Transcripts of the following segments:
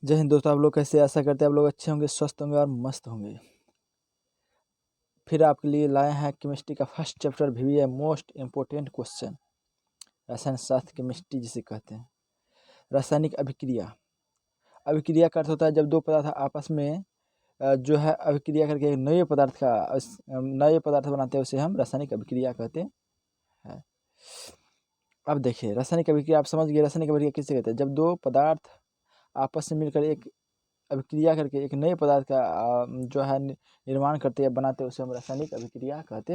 जय हिंद दोस्तों, आप लोग कैसे? आशा करते हैं आप लोग अच्छे होंगे, स्वस्थ होंगे और मस्त होंगे। फिर आपके लिए लाए हैं केमिस्ट्री का first chapter VVI most important question. रसायन शास्त्र केमिस्ट्री जिसे कहते हैं। रासायनिक अभिक्रिया। अभिक्रिया का अर्थ होता है जब दो पदार्थ आपस में जो है अभिक्रिया करके नए पदार्थ बनाते हैं, उसे हम रासायनिक अभिक्रिया कहते हैं। अब देखिए रासायनिक अभिक्रिया आप समझ गए। रासायनिक अभिक्रिया किसे कहते हैं? जब दो पदार्थ आपस में मिलकर एक अभिक्रिया करके एक नए पदार्थ का जो है निर्माण करते हैं, बनाते हैं, उसे हम रासायनिक अभिक्रिया कहते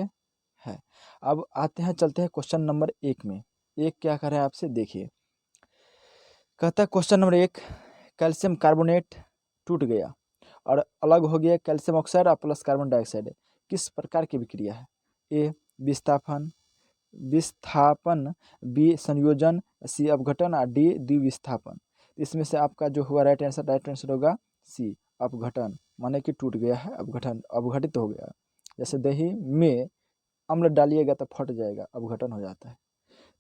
हैं। अब आते हैं, चलते हैं क्वेश्चन नंबर 1 में। एक क्या कर रहा है आपसे, देखिए। कहता है क्वेश्चन नंबर 1, कैल्शियम कार्बोनेट टूट गया और अलग हो गया कैल्शियम ऑक्साइड और प्लस कार्बन डाइऑक्साइड। किस प्रकार की विक्रिया है? ए विस्थापन, बी संयोजन, सी अपघटन और डी द्विविस्थापन। इसमें से आपका जो हुआ राइट आंसर होगा सी अपघटन, माने कि टूट गया है, अपघटन अपघटित हो गया। जैसे दही में अम्ल डालिएगा तो फट जाएगा, अपघटन हो जाता है।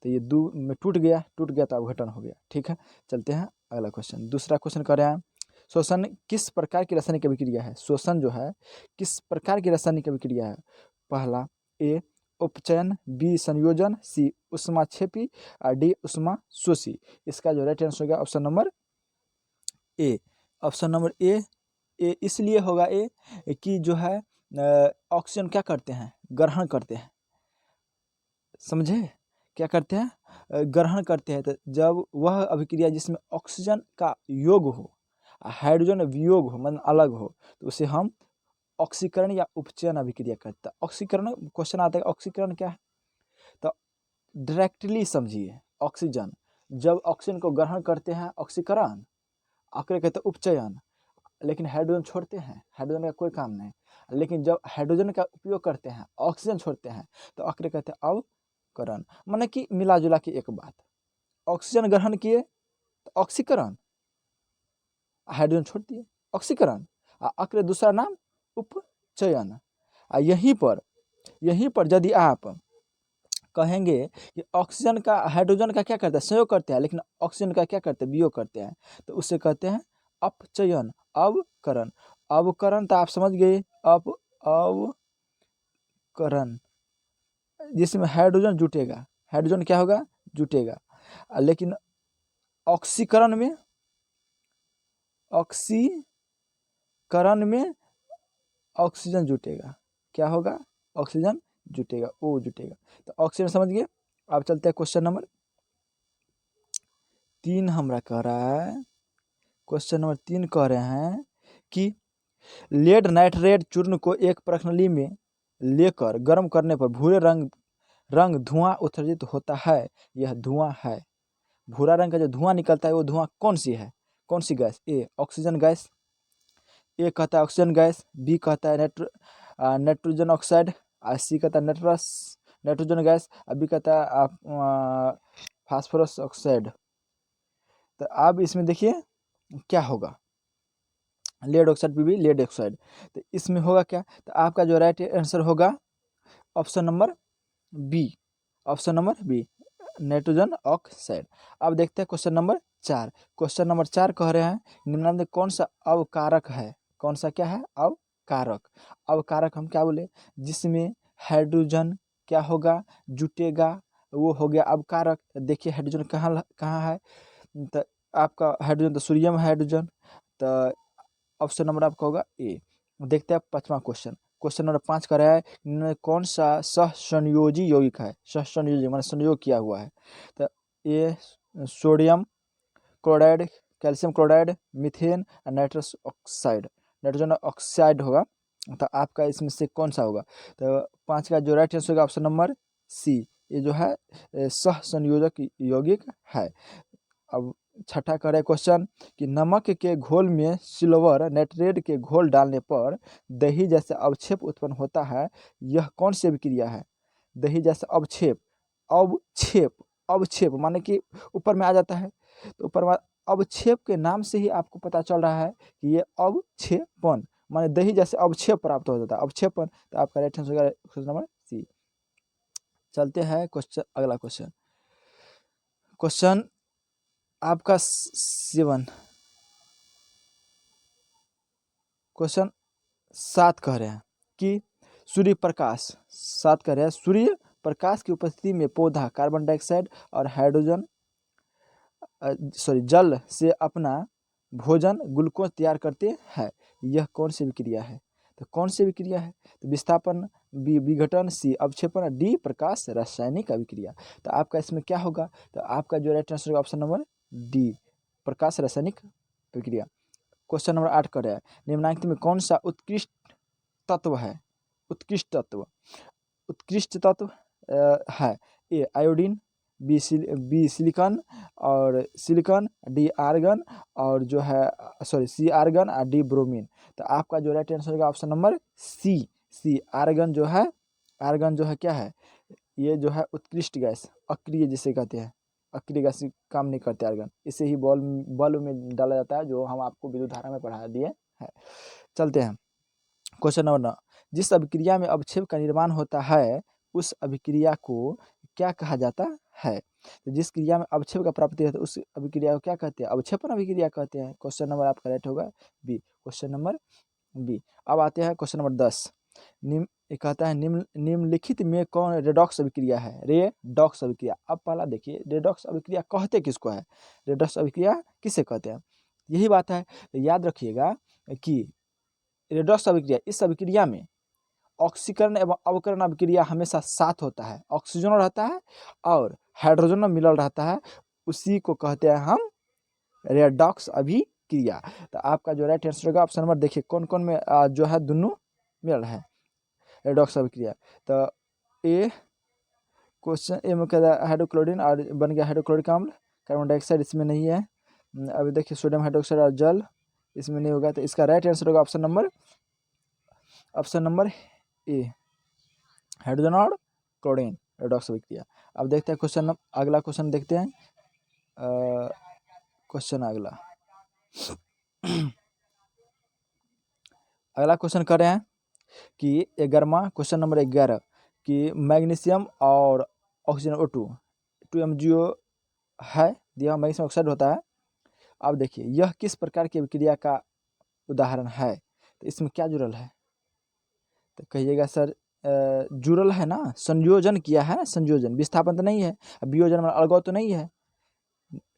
तो ये दू में टूट गया तो अपघटन हो गया। ठीक है, चलते हैं अगला क्वेश्चन। दूसरा क्वेश्चन कर रहे हैं, शोषण किस प्रकार की रासायनिक अभिक्रिया है? शोषण जो है किस प्रकार की रासायनिक अभिक्रिया है? पहला ए उपचयन, बी संयोजन, सी उष्माक्षेपी और डी उष्मा शोषी। इसका जो राइट आंसर होगा option number A. Option number A इसलिए होगा ए कि जो है ऑक्सीजन क्या करते हैं? ग्रहण करते हैं। समझे? क्या करते हैं? ग्रहण करते हैं। तो जब वह अभिक्रिया जिसमें ऑक्सीजन का योग हो, हाइड्रोजन वियोग हो, मतलब अलग हो, तो उसे हम ऑक्सीकरण या उपचयन अभिक्रिया कहते हैं। ऑक्सीकरण क्वेश्चन आता है, ऑक्सीकरण क्या है? तो डायरेक्टली समझिए, ऑक्सीजन जब ऑक्सीजन को ग्रहण करते हैं ऑक्सीकरण, आखिर कहते हैं उपचयन। लेकिन हाइड्रोजन छोड़ते हैं, हाइड्रोजन का कोई काम नहीं। लेकिन जब हाइड्रोजन का उपयोग करते हैं, ऑक्सीजन छोड़ते हैं, तो आखिर कहते हैं अवकरण। माने कि मिला जुला के एक बात, ऑक्सीजन ग्रहण किए तो ऑक्सीकरण, हाइड्रोजन छोड़ दिए ऑक्सीकरण, आखिर दूसरा नाम उपचयन। यहीं पर यदि आप कहेंगे कि ऑक्सीजन का हाइड्रोजन का क्या करते हैं? संयोग करते हैं, लेकिन ऑक्सीजन का क्या करते हैं? वियोग करते हैं, तो उससे कहते हैं अपचयन, अवकरण। अवकरण तो आप समझ गए, अवकरण जिसमें हाइड्रोजन जुटेगा, हाइड्रोजन क्या होगा? जुटेगा। लेकिन ऑक्सीकरण में ऑक्सीजन जुटेगा। क्या होगा? ऑक्सीजन जुटेगा, ओ जुटेगा। तो ऑक्सीजन समझ गए। अब चलते हैं क्वेश्चन नंबर 3 हमरा कह रहा है। क्वेश्चन नंबर 3 कह रहे हैं कि लेड नाइट्रेट चूर्ण को एक प्रणाली में लेकर गर्म करने पर भूरे रंग धुआं उत्सर्जित होता है। यह धुआं है, भूरा रंग का जो धुआं निकलता है वो धुआं कौन सी है? कौन सी गैस? ए ऑक्सीजन गैस, ए कहता है ऑक्सीजन गैस, बी कहता है नाइट्रोजन ऑक्साइड, और सी कहता है नाइट्रोजन गैस, और बी कहता है फास्फोरस ऑक्साइड। तो अब इसमें देखिए क्या होगा, लेड ऑक्साइड भी लेड ऑक्साइड। तो इसमें होगा क्या? तो आपका जो राइट आंसर होगा option number B, option number B nitrogen oxide. अब देखते हैं क्वेश्चन नंबर 4। क्वेश्चन नंबर 4 कह रहे हैं निम्नलिखित में कौन सा अवकारक है? कौन सा क्या है? अवकारक। अवकारक हम क्या बोले? जिसमें हाइड्रोजन क्या होगा? जुटेगा, वो हो गया अवकारक। देखिए हाइड्रोजन कहाँ कहाँ है? तो आपका हाइड्रोजन तो सोडियम हाइड्रोजन। तो ऑप्शन नंबर आपका होगा ए। देखते हैं 5वां क्वेश्चन। क्वेश्चन नंबर 5 का रहा है कौन सा सहसंयोजी यौगिक है? सहसंयोजी माने संयोग किया हुआ है। तो ए sodium chloride, calcium chloride, methane और नाइट्रस ऑक्साइड, नाइट्रोजन ऑक्साइड होगा। तो आपका इसमें से कौन सा होगा? तो 5 का जो राइट आंसर होगा ऑप्शन नंबर सी, ये जो है सहसंयोजक यौगिक है। अब 6ठा का क्वेश्चन कि नमक के घोल में सिल्वर नाइट्रेट के घोल डालने पर दही जैसे अवक्षेप उत्पन्न होता है, यह कौन सी अभिक्रिया है? दही जैसे अवक्षेप, अवक्षेप अवक्षेप माने कि ऊपर में आ जाता है। तो ऊपर में अवक्षेप के नाम से ही आपको पता चल रहा है कि ये अवक्षेपन माने दही जैसे अवक्षेप प्राप्त हो जाता है, अवक्षेपन। तो आपका राइट आंसर होगा क्वेश्चन नंबर सी। चलते हैं क्वेश्चन अगला क्वेश्चन। क्वेश्चन आपका 7, क्वेश्चन 7 कह रहे हैं कि सूर्य प्रकाश 7 कह रहे हैं सूर्य प्रकाश की उपस्थिति में पौधा कार्बन डाइऑक्साइड और हाइड्रोजन जल से अपना भोजन ग्लूकोज तैयार करते हैं। यह कौन सी विक्रिया है? तो कौन सी विक्रिया है? तो विस्थापन, बी विघटन, सी अवक्षेपण, डी प्रकाश रासायनिक अभिक्रिया। तो आपका इसमें क्या होगा? तो आपका जो राइट आंसर होगा ऑप्शन नंबर डी प्रकाश रासायनिक अभिक्रिया। क्वेश्चन नंबर 8 कर रहा है निम्नलिखित में कौन सा उत्कृष्ट तत्व है? उत्कृष्ट तत्व, उत्कृष्ट तत्व है ए आयोडीन, बी सिलिकॉन और सिलिकॉन, डी आर्गन और जो है सी आर्गन और डी ब्रोमीन। तो आपका जो राइट आंसर होगा ऑप्शन नंबर सी आर्गन जो है, आर्गन जो है क्या है? ये जो है उत्कृष्ट गैस, अक्रिय जिसे कहते हैं, अक्रिय गैस काम नहीं करते आर्गन, इसे ही बल्ब में डाला जाता है, जो हम आपको विद्युत धारा में पढ़ा दिए हैं। चलते हैं क्वेश्चन नंबर 9। जिस अभिक्रिया में अवक्षेप का निर्माण होता है उस अभिक्रिया को क्या कहा जाता है? तो जिस क्रिया में अवक्षेप का प्राप्ति होता है उस अभिक्रिया को क्या कहते हैं? अवक्षेपण अभिक्रिया कहते हैं। क्वेश्चन नंबर आपका राइट होगा बी, क्वेश्चन नंबर बी। अब आते हैं क्वेश्चन नंबर 10। ये कहता है निम्नलिखित में कौन रेडॉक्स अभिक्रिया है? रेडॉक्स अभिक्रिया। अब पहला देखिए रेडॉक्स अभिक्रिया कहते किसको है? रेडॉक्स अभिक्रिया किसे कहते हैं? यही बात है, तो याद रखिएगा कि रेडॉक्स अभिक्रिया, इस अभिक्रिया में ऑक्सीकरण एवं अवकरण अभिक्रिया हमेशा साथ होता है, ऑक्सीजन रहता है और हाइड्रोजन मिलल रहता है, उसी को कहते हैं हम रेडॉक्स अभिक्रिया। तो आपका जो राइट आंसर होगा ऑप्शन नंबर देखिए कौन कौन में जो है दोनों मिल रहा है रेडॉक्स अभिक्रिया। तो ए क्वेश्चन ए में कहता है हाइड्रोक्लोरीन और बन गया हाइड्रोक्लोरिक अम्ल, कार्बन डाइऑक्साइड इसमें नहीं है। अभी देखिए सोडियम हाइड्रोक्साइड और जल इसमें नहीं होगा, तो इसका राइट आंसर होगा ऑप्शन नंबर ए हाइड्रोजन और क्लोरीन रेडॉक्स अभिक्रिया। अब देखते हैं क्वेश्चन, अगला क्वेश्चन देखते हैं। क्वेश्चन अगला क्वेश्चन कर रहे हैं कि 11वां क्वेश्चन नंबर 11 कि मैग्नीशियम और ऑक्सीजन O2 2MgO है दिया, मैग्नीशियम ऑक्साइड होता है। अब देखिए यह किस प्रकार की अभिक्रिया का उदाहरण है? तो इसमें क्या जुड़ल है? तो कहिएगा सर जुड़ल है ना, संयोजन किया है ना, संयोजन, विस्थापन तो नहीं है, वियोजन में अलगाव तो नहीं है,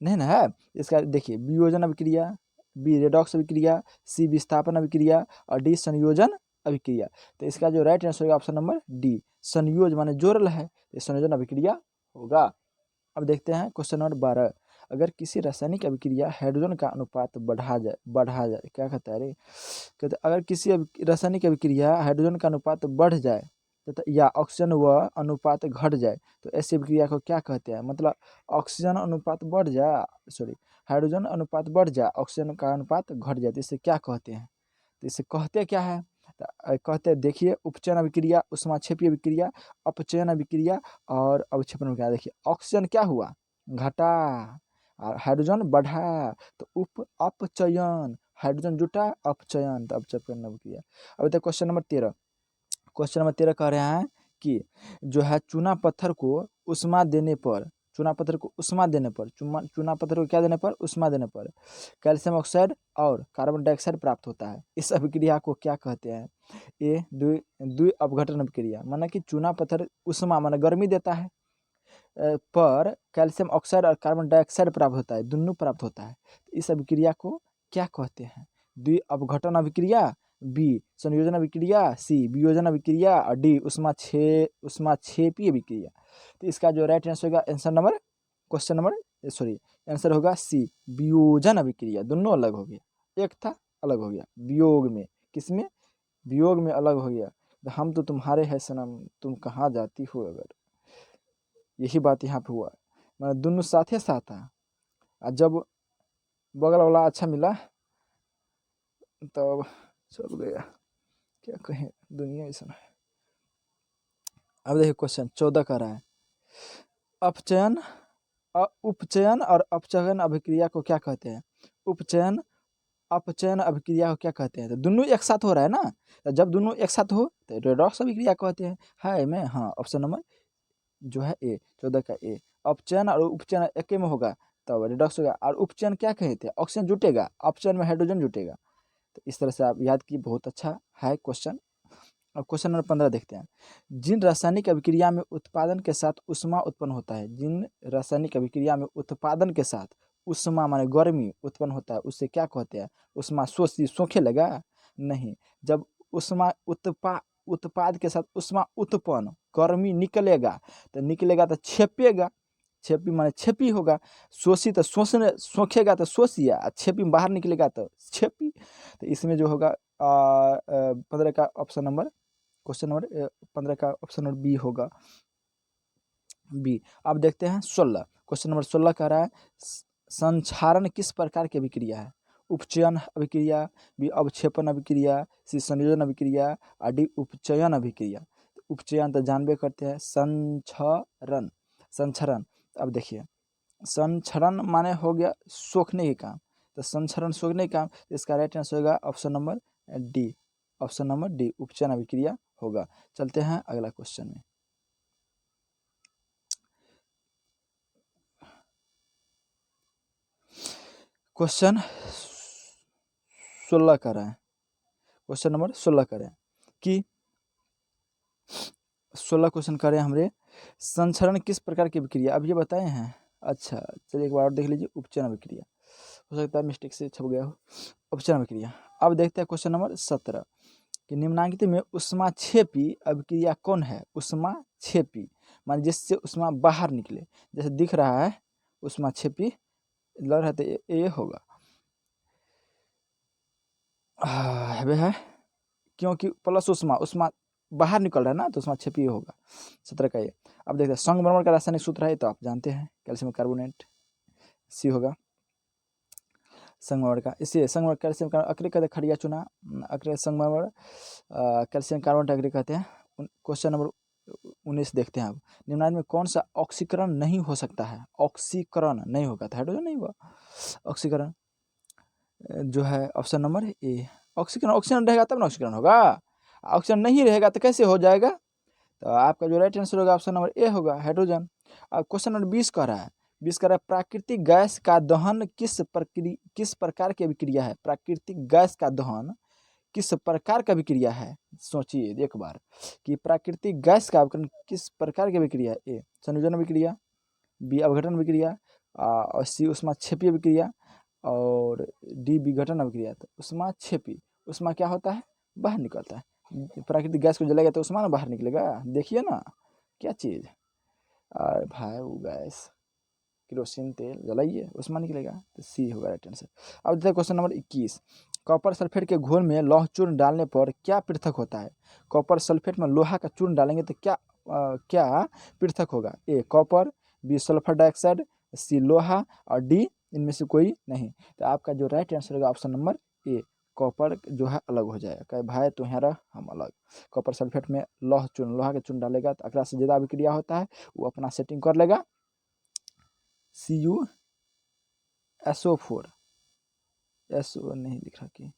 नहीं ना है। इसका देखिए वियोजन अभिक्रिया, बी रेडॉक्स अभिक्रिया, सी विस्थापन अभिक्रिया और डी संयोजन अभिक्रिया। तो इसका जो राइट आंसर होगा ऑप्शन नंबर डी संयोज माने जोड़ल है, तो संयोजन अभिक्रिया होगा। अब देखते हैं क्वेश्चन नंबर 12। अगर किसी रासायनिक अभिक्रिया हाइड्रोजन का अनुपात बढ़ा जाए क्या कहता है? अरे कहते अगर किसी रासायनिक अभिक्रिया हाइड्रोजन का अनुपात बढ़ जाए तथा या ऑक्सीजन व अनुपात घट जाए तो ऐसी अभिक्रिया को क्या कहते हैं? मतलब ऑक्सीजन अनुपात बढ़ जाए, हाइड्रोजन अनुपात बढ़ जाए, ऑक्सीजन का अनुपात घट जाए, तो इसे क्या कहते हैं? तो इसे कहते क्या है? कहते हैं देखिए उपचयन अभिक्रिया, ऊष्माक्षेपीय अभिक्रिया, अपचयन अभिक्रिया और अवक्षेपण अभिक्रिया। देखिए ऑक्सीजन क्या हुआ? घटा और हाइड्रोजन बढ़ा, तो अपचयन, हाइड्रोजन जुटा अपचयन, तो अपचयन अभिक्रिया। अब तक क्वेश्चन नंबर 13। क्वेश्चन नंबर 13 कह रहे हैं कि जो है चूना पत्थर को उष्मा देने पर, चूना पत्थर को उष्मा देने पर, चूना पत्थर को क्या देने पर? उष्मा देने पर कैल्शियम ऑक्साइड और कार्बन डाइऑक्साइड प्राप्त होता है। इस अभिक्रिया को क्या कहते हैं? ए द्वि अपघटन अभिक्रिया, माना कि चूना पत्थर उष्मा माना गर्मी देता है पर कैल्शियम ऑक्साइड और कार्बन डाइऑक्साइड प्राप्त होता है, दोनों प्राप्त होता है। इस अभिक्रिया को क्या कहते हैं? द्वि अपघटन अभिक्रिया, बी संयोजन अभिक्रिया, सी वियोजन अभिक्रिया और डी ऊष्माक्षेपीय अभिक्रिया। तो इसका जो राइट आंसर होगा आंसर होगा सी वियोजन अभिक्रिया। दोनों अलग हो गया, एक था अलग हो गया, वियोग में, किसमें? वियोग में अलग हो गया। हम तो तुम्हारे है सनम, तुम कहाँ जाती हो अगर, यही बात यहाँ पे हुआ, मतलब दोनों साथे साथ था। और जब बगल वाला अच्छा मिला तब चल गया, क्या कहें, दुनिया ऐसा है। अब देखिए क्वेश्चन 14 का रहा है उपचयन और अपचयन अभिक्रिया को क्या कहते हैं? उपचयन अपचयन अभिक्रिया को क्या कहते हैं? तो दोनों एक साथ हो रहा है ना, तो जब दोनों एक साथ हो तो रेडॉक्स अभिक्रिया कहते हैं। है मैं हाँ ऑप्शन नंबर जो है ए 14 का ए, अपचयन और उपचयन एक में होगा तब रेडॉक्स होगा। और उपचयन क्या कहते हैं? ऑक्सीजन जुटेगा, अपचयन में हाइड्रोजन जुटेगा, तो इस तरह से आप याद कीजिए, बहुत अच्छा है क्वेश्चन। अब क्वेश्चन नंबर 15 देखते हैं। जिन रासायनिक अभिक्रिया में उत्पादन के साथ उष्मा उत्पन्न होता है, जिन रासायनिक अभिक्रिया में उत्पादन के साथ उष्मा माने गर्मी उत्पन्न होता है, उससे क्या कहते हैं? उष्मा सोखी सोखे लगा नहीं। जब उष्मा उत्पाद के साथ उष्मा उत्पन्न गर्मी निकलेगा तो छेपेगा, छेपी माने छेपी होगा। शोषी तो शोषने सोखेगा तो शोषिया, छेपी बाहर निकलेगा तो छेपी। तो इसमें जो होगा 15 का ऑप्शन नंबर, क्वेश्चन नंबर 15 का ऑप्शन नंबर बी होगा, बी। अब देखते हैं 16, क्वेश्चन नंबर 16 कह रहा है संक्षारण किस प्रकार की अभिक्रिया है? उपचयन अभिक्रिया, बी अवक्षेपण अभिक्रिया, सी संयोजन अभिक्रिया और डी उपचयन अभिक्रिया। उपचयन तो जानबे करते हैं, संक्षरण, संक्षरण। अब देखिए संक्षरण माने हो गया सोखने के काम, तो संक्षरण सोखने का काम, इसका राइट आंसर होगा option number D, option number D उपचयन अभिक्रिया होगा। चलते हैं अगला क्वेश्चन में। क्वेश्चन 16 कर रहे हैं, क्वेश्चन नंबर 16 करें कि 16 क्वेश्चन करें हमरे संक्षरण किस प्रकार की अभिक्रिया, अब ये बताए हैं। अच्छा चलिए एक बार और देख लीजिए, उपचयन अभिक्रिया, हो सकता है मिस्टेक से छप गया हो, उपचयन अभिक्रिया। अब देखते हैं क्वेश्चन नंबर 17 कि निम्नलिखित में उष्माक्षेपी अभिक्रिया कौन है? उष्माक्षेपी मान जिससे उष्मा बाहर निकले, जैसे दिख रहा है उष्माक्षेपी लग रहा है, तो ये होगा है, क्योंकि प्लस उष्मा बाहर निकल रहा है ना, तो उष्माक्षेपी होगा 17 का ये। अब देखते हैं संगमरमर का रासायनिक सूत्र है, तो आप जानते हैं कैल्शियम कार्बोनेट, सी होगा संगमरमर का। इसे संगमरमर कैल्शियम कार्बोनेट अक्रिय कहते हैं, खड़िया चूना अक्रिय संगमरमर कैल्शियम कार्बोनेट अक्रिय कहते हैं। क्वेश्चन नंबर 19 देखते हैं। अब निम्नलिखित में कौन सा ऑक्सीकरण नहीं हो सकता है? ऑक्सीकरण नहीं होगा तो हाइड्रोजन नहीं हुआ, ऑक्सीकरण जो है ऑप्शन नंबर ए। ऑक्सीकरण, ऑक्सीजन रहेगा तब ना ऑक्सीकरण होगा, ऑक्सीजन नहीं रहेगा तो कैसे हो जाएगा? तो आपका जो राइट आंसर होगा ऑप्शन नंबर ए होगा, हाइड्रोजन। अब क्वेश्चन नंबर 20 कह रहा है, 20 कह रहा है प्राकृतिक गैस का दहन किस प्रकार की अभिक्रिया है? प्राकृतिक गैस का दहन किस प्रकार का अभिक्रिया है? सोचिए एक बार कि प्राकृतिक गैस का अभिकरण किस प्रकार की अभिक्रिया है? ए संयोजन अभिक्रिया, बी अपघटन अभिक्रिया और सी उष्माक्षेपी अभिक्रिया और डी विघटन अभिक्रिया। तो उष्माक्षेपी, उष्मा क्या होता है? बाहर निकलता है। प्राकृतिक गैस को जलाएगा तो उष्मा ना बाहर निकलेगा, देखिए ना क्या चीज़। और भाई वो गैस केरोसिन तेल जलाइए उष्मा निकलेगा, तो सी होगा राइट आंसर। अब देखते हैं क्वेश्चन नंबर 21, कॉपर सल्फेट के घोल में लौह चूर्ण डालने पर क्या पृथक होता है? कॉपर सल्फेट में लोहा का चूर्ण डालेंगे तो क्या पृथक होगा? ए कॉपर, बी सल्फर डाइऑक्साइड, सी लोहा और डी इनमें से कोई नहीं। तो आपका जो राइट आंसर होगा ऑप्शन नंबर ए, कॉपर जो है अलग हो जाएगा। कहे भाई तुम्हारा हम अलग, कॉपर सल्फेट में लोहा के चूर्ण डालेगा तो अकरा से ज़्यादा अभिक्रिया होता है, वो अपना सेटिंग कर लेगा। CuSO4, SO नहीं लिख रहा कि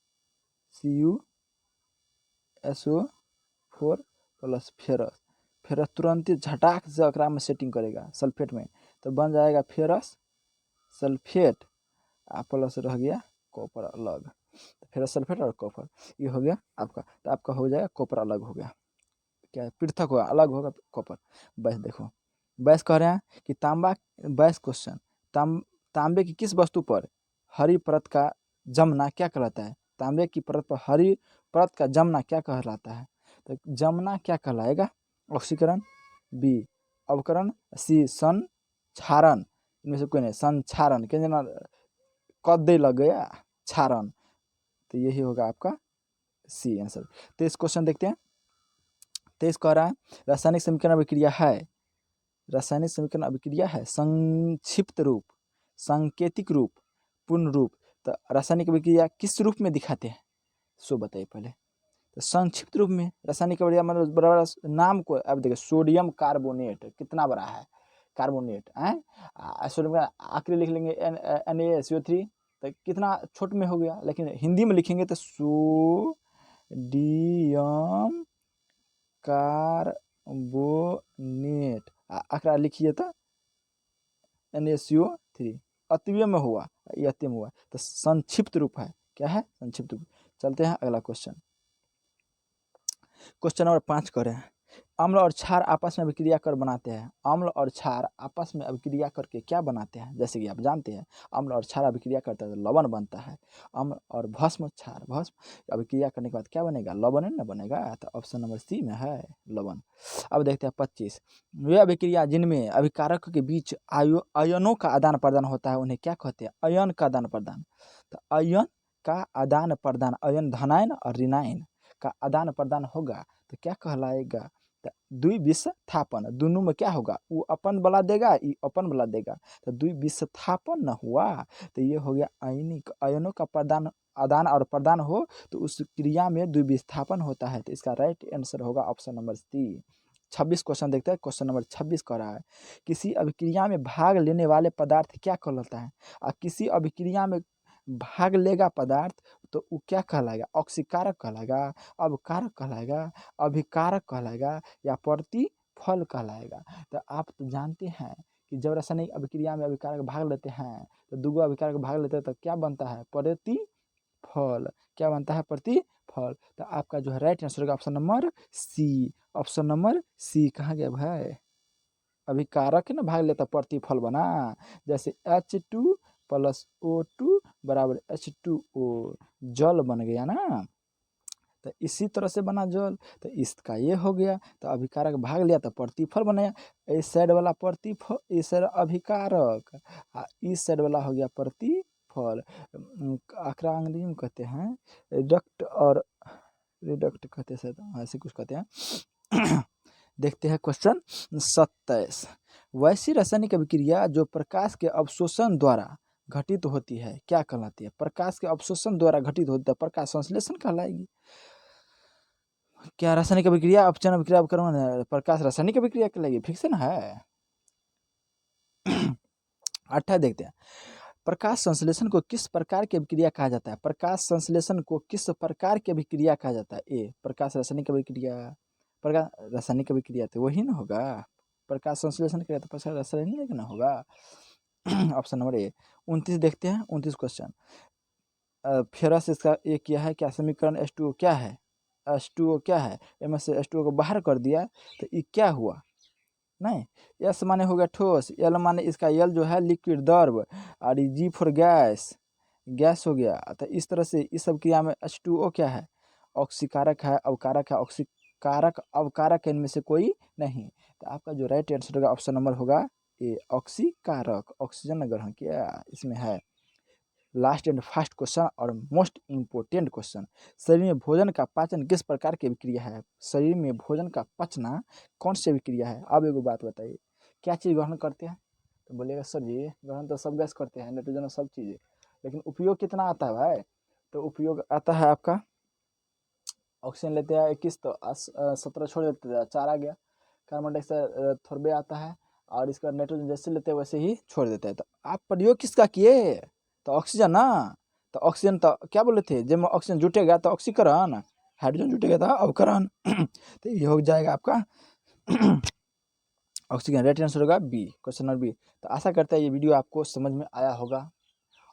CuSO4 प्लस फेरस, फेरस तुरंत ही झटाक से अकरा में सेटिंग करेगा सल्फेट में, तो बन जाएगा फेरस सल्फेट प्लस रह गया कॉपर अलग, तो फेरस सल्फेट और कॉपर ये हो गया आपका। तो आपका हो जाएगा कॉपर अलग हो गया, क्या पृथक होगा, अलग होगा कॉपर। बस देखो बस कह रहे हैं कि तांबा, बस क्वेश्चन तांबे की किस वस्तु पर हरी परत का जमना क्या कहलाता है? तांबे की परत पर हरी परत का जमना क्या कहलाता है? तो जमना क्या कहलाएगा? ऑक्सीकरण, बी अवकरण, सी संक्षारण, इनमें से कोई नहीं, संक्षारण के जना कदे लग गया क्षारण, तो यही होगा आपका सी आंसर। तो इस क्वेश्चन देखते हैं। 23 कह रहा है रासायनिक समीकरण अभिक्रिया है, रासायनिक समीकरण अभिक्रिया है संक्षिप्त रूप, सांकेतिक रूप, पूर्ण रूप। तो रासायनिक अभिक्रिया किस रूप में दिखाते हैं सो बताइए पहले। तो संक्षिप्त रूप में रासायनिक अभिक्रिया मतलब बड़ा नाम को अब देखिए, सोडियम कार्बोनेट कितना बड़ा है, कार्बोनेट है, सोडियम का आखिरी लिख लेंगे NaCO3, तो कितना छोट में हो गया, लेकिन हिंदी में लिखेंगे तो सोडियम कार्बोनेट आखिर लिखिए तो NaCO3, अतिव्य में हुआ, ये अति में हुआ, तो संक्षिप्त रूप है, क्या है? संक्षिप्त रूप। चलते हैं अगला क्वेश्चन। क्वेश्चन नंबर 5 कह रहे हैं, अम्ल और क्षार आपस में अभिक्रिया कर बनाते हैं। अम्ल और क्षार आपस में अभिक्रिया करके क्या बनाते हैं? जैसे कि आप जानते हैं अम्ल और क्षार अभिक्रिया करते हैं तो लवण बनता है। अम्ल और भस्म, क्षार भस्म अभिक्रिया करने के बाद क्या बनेगा? लवण न बनेगा। तो ऑप्शन नंबर सी में है लवण। अब देखते हैं 25, वे अभिक्रिया जिनमें अभिकारक के बीच आयनों का आदान प्रदान होता है उन्हें क्या कहते हैं? आयन का आदान प्रदान। तो आयन का आदान प्रदान, आयन धनायन और ऋणायन का आदान प्रदान होगा तो क्या कहलाएगा? द्विविस्थापन। दोनों में क्या होगा? वो अपन बला देगा, ये अपन बला देगा, तो द्विविस्थापन न हुआ। तो ये हो गया आयनिक, आयनों का प्रदान, आदान और प्रदान हो तो उस क्रिया में द्विविस्थापन होता है। तो इसका राइट आंसर होगा ऑप्शन नंबर सी। 26 क्वेश्चन देखते हैं। क्वेश्चन नंबर 26 कह रहा है, किसी अभिक्रिया में भाग लेने वाले पदार्थ क्या कहलाता है? और किसी अभिक्रिया में भाग लेगा पदार्थ तो वो क्या कहलाएगा? ऑक्सीकारक कहलाएगा, अवकारक कहलाएगा, अभिकारक कहलाएगा या प्रतिफल कहलाएगा? तो आप तो जानते हैं कि जब रासायनिक अभिक्रिया में अभिकारक भाग लेते हैं तो दूगो अभिकारक भाग लेते हैं तो क्या बनता है? प्रतिफल। क्या बनता है? प्रतिफल। तो आपका जो है राइट आंसर होगा option number C. Option number C कहाँ गया भाई? अभिकारक ना भाग लेता, प्रतिफल बना। जैसे H2 + O2 = H2O, जल बन गया ना। तो इसी तरह से बना जल। तो इसका ये हो गया। तो अभिकारक भाग लिया तो प्रतिफल बनाया। इस साइड वाला प्रतिफल, इस साइड अभिकारक, इस साइड वाला हो गया प्रतिफल। आखिर अंग्रेजी में कहते हैं रिडक्ट और रिडक्ट कहते हैं शायद, ऐसे कुछ कहते हैं। देखते हैं क्वेश्चन 27, वैसी रासायनिक अभिक्रिया जो प्रकाश के अवशोषण द्वारा घटित होती है क्या कहलाती है? प्रकाश के अवशोषण द्वारा घटित होती है, प्रकाश संश्लेषण कहलाएगी। क्या रासायनिक अभिक्रिया अपचयन अभिक्रिया उपकरण प्रकाश रासायनिक अभिक्रिया कहलाएगी? फिक्स ना है। 28 देखते हैं, प्रकाश संश्लेषण को किस प्रकार की अभिक्रिया कहा जाता है? प्रकाश संश्लेषण को किस प्रकार की अभिक्रिया कहा जाता है? ए प्रकाश रासायनिक अभिक्रिया, प्रकाश रासायनिक अभिक्रिया तो वही ना होगा। प्रकाश संश्लेषण करेगा तो प्रकाश रासायनिक ना होगा। Option number A. 29 देखते हैं। 29 क्वेश्चन, फेरस इसका एक किया है क्या? समीकरण H2O क्या है? H2O क्या है? इनमें से H2O को बाहर कर दिया तो ये क्या हुआ? नहीं, S माने हो गया ठोस, L माने इसका L जो है लिक्विड द्रव, और G फॉर गैस, गैस हो गया। तो इस तरह से इस सब क्रिया में H2O क्या है? ऑक्सीकारक है, अवकारक है। ऑक्सीकारक अवकारक है, इनमें से कोई नहीं। तो आपका जो राइट आंसर होगा ऑप्शन नंबर होगा ए, ऑक्सीकारक। ऑक्सीजन ग्रहण किया इसमें है। लास्ट एंड फास्ट क्वेश्चन और मोस्ट इम्पोर्टेंट क्वेश्चन, शरीर में भोजन का पाचन किस प्रकार की अभिक्रिया है? शरीर में भोजन का पचना कौन सी अभिक्रिया है? अब एगो बात बताइए, क्या चीज़ ग्रहण करते हैं? तो बोलिएगा सर जी ग्रहण तो सब गैस करते हैं, नाइट्रोजन और सब चीज़ें, लेकिन उपयोग कितना आता है भाई? तो उपयोग आता है आपका, ऑक्सीजन लेते हैं 21 तो 17 छोड़ देते हैं, 4 आ गया। कार्बन डाइऑक्साइड थोड़े आता है, और इसका नाइट्रोजन जैसे लेते हैं वैसे ही छोड़ देते हैं। तो आप प्रयोग किसका किए? तो ऑक्सीजन ना। तो ऑक्सीजन तो क्या बोले थे, जब ऑक्सीजन जुटेगा तो ऑक्सीकरण, हाइड्रोजन जुटेगा तो अवकरण। तो ये हो जाएगा आपका ऑक्सीजन। राइट आंसर होगा बी, क्वेश्चन नंबर बी। तो आशा करते हैं ये वीडियो आपको समझ में आया होगा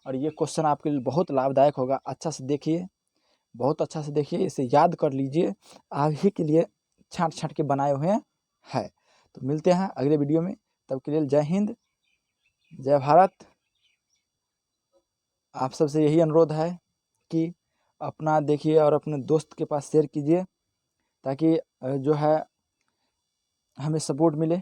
और ये क्वेश्चन आपके लिए बहुत लाभदायक होगा। अच्छा से देखिए, बहुत अच्छा से देखिए, इसे याद कर लीजिए, आप ही के लिए छाँट छाँट के बनाए हुए हैं। तो मिलते हैं अगले वीडियो में, तब के लिए जय हिंद, जय भारत। आप सबसे यही अनुरोध है कि अपना देखिए और अपने दोस्त के पास शेयर कीजिए, ताकि जो है हमें सपोर्ट मिले।